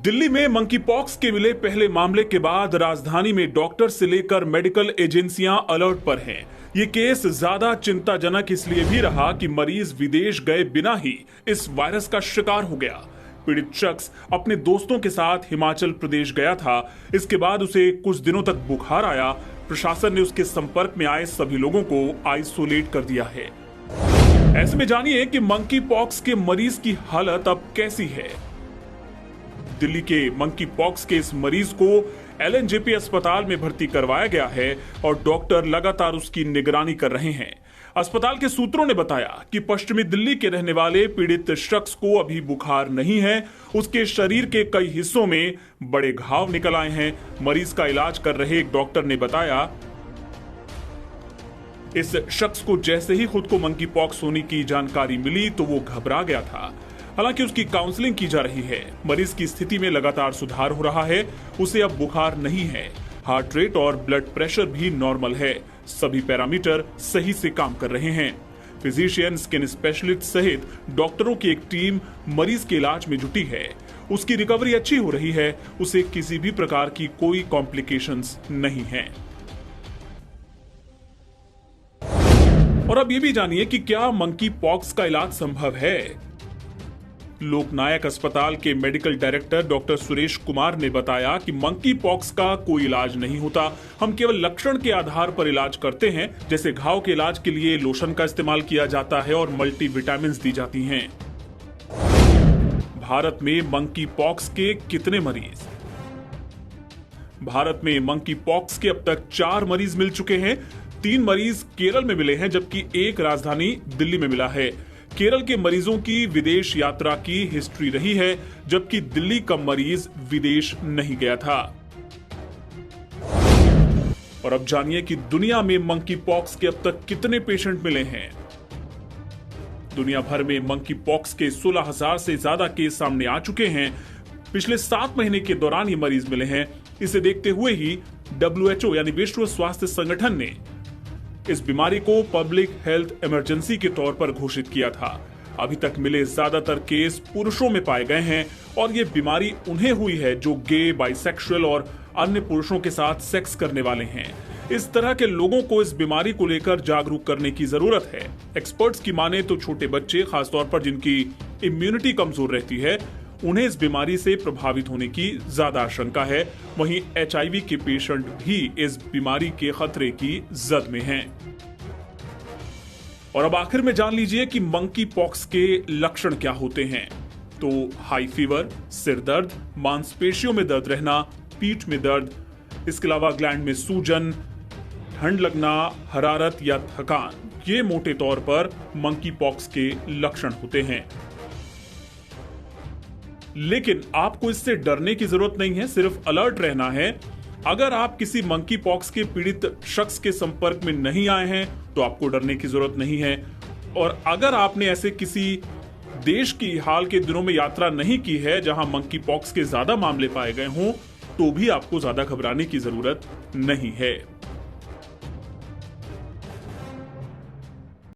दिल्ली में monkey pox के मिले पहले मामले के बाद राजधानी में डॉक्टर से लेकर मेडिकल एजेंसियां अलर्ट पर हैं। ये केस ज्यादा चिंताजनक इसलिए भी रहा कि मरीज विदेश गए बिना ही इस वायरस का शिकार हो गया। पीड़ित शख्स अपने दोस्तों के साथ हिमाचल प्रदेश गया था। इसके बाद उसे कुछ दिनों तक बुखार आया। प्रशासन ने उसके संपर्क में आए सभी लोगों को आइसोलेट कर दिया है। ऐसे में जानिए कि मंकी पॉक्स के मरीज की हालत अब कैसी है। दिल्ली के मंकी पॉक्स के इस मरीज को एलएनजेपी अस्पताल में भर्ती करवाया गया है और डॉक्टर लगातार उसकी निगरानी कर रहे हैं। अस्पताल के सूत्रों ने बताया कि पश्चिमी दिल्ली के रहने वाले पीड़ित शख्स को अभी बुखार नहीं है। उसके शरीर के कई हिस्सों में बड़े घाव निकल आए हैं। मरीज का इलाज कर रहे एक डॉक्टर ने बताया, इस शख्स को जैसे ही खुद को मंकी पॉक्स होने की जानकारी मिली तो वो घबरा गया था। हालांकि उसकी काउंसलिंग की जा रही है। मरीज की स्थिति में लगातार सुधार हो रहा है। उसे अब बुखार नहीं है। हार्ट रेट और ब्लड प्रेशर भी नॉर्मल है। सभी पैरामीटर सही से काम कर रहे हैं। फिजिशियन, स्किन स्पेशलिस्ट सहित डॉक्टरों की एक टीम मरीज के इलाज में जुटी है। उसकी रिकवरी अच्छी हो रही है। उसे किसी भी प्रकार की कोई कॉम्प्लिकेशंस नहीं है। और अब ये भी जानिए कि क्या मंकी पॉक्स का इलाज संभव है। लोकनायक अस्पताल के medical director doctor Suresh Kumar ने बताया कि मंकी पॉक्स का कोई इलाज नहीं होता। हम केवल लक्षण के आधार पर इलाज करते हैं। जैसे घाव के इलाज के लिए लोशन का इस्तेमाल किया जाता है और मल्टीविटामिन्स दी जाती हैं। भारत में मंकी पॉक्स के कितने मरीज? भारत में मंकी पॉक्स के अब तक 4 मरीज मिल चुके हैं। 3 मरीज केरल में मिले हैं जबकि एक राजधानी दिल्ली में मिला है। केरल के मरीजों की विदेश यात्रा की हिस्ट्री रही है जबकि दिल्ली का मरीज विदेश नहीं गया था। और अब जानिए कि दुनिया में मंकी पॉक्स के अब तक कितने पेशेंट मिले हैं। दुनिया भर में मंकी पॉक्स के 16,000 से ज्यादा केस सामने आ चुके हैं। पिछले 7 महीने के दौरान ये मरीज मिले हैं। इसे देखते हुए ही WHO यानी विश्व स्वास्थ्य संगठन ने इस बीमारी को पब्लिक हेल्थ इमरजेंसी के तौर पर घोषित किया था। अभी तक मिले ज्यादातर केस पुरुषों में पाए गए हैं और ये बीमारी उन्हें हुई है जो गे, बाइसेक्सुअल और अन्य पुरुषों के साथ सेक्स करने वाले हैं। इस तरह के लोगों को इस बीमारी को लेकर जागरूक करने की जरूरत है। एक्सपर्ट्स की माने तो छोटे बच्चे, खासतौर पर जिनकी इम्यूनिटी कमजोर रहती है, उन्हें इस बीमारी से प्रभावित होने की ज्यादा आशंका है। वहीं HIV के पेशेंट भी इस बीमारी के खतरे की जद में हैं। और अब आखिर में जान लीजिए कि मंकी पॉक्स के लक्षण क्या होते हैं। तो हाई फीवर, सिर दर्द, मांसपेशियों में दर्द रहना, पीठ में दर्द, इसके अलावा ग्लैंड में सूजन, ठंड लगना, हरारत या थकान, ये मोटे तौर पर मंकी पॉक्स के लक्षण होते हैं। लेकिन आपको इससे डरने की जरूरत नहीं है, सिर्फ अलर्ट रहना है। अगर आप किसी मंकी पॉक्स के पीड़ित शख्स के संपर्क में नहीं आए हैं तो आपको डरने की जरूरत नहीं है। और अगर आपने ऐसे किसी देश की हाल के दिनों में यात्रा नहीं की है जहां मंकी पॉक्स के ज्यादा मामले पाए गए हों तो भी आपको ज्यादा घबराने की जरूरत नहीं है।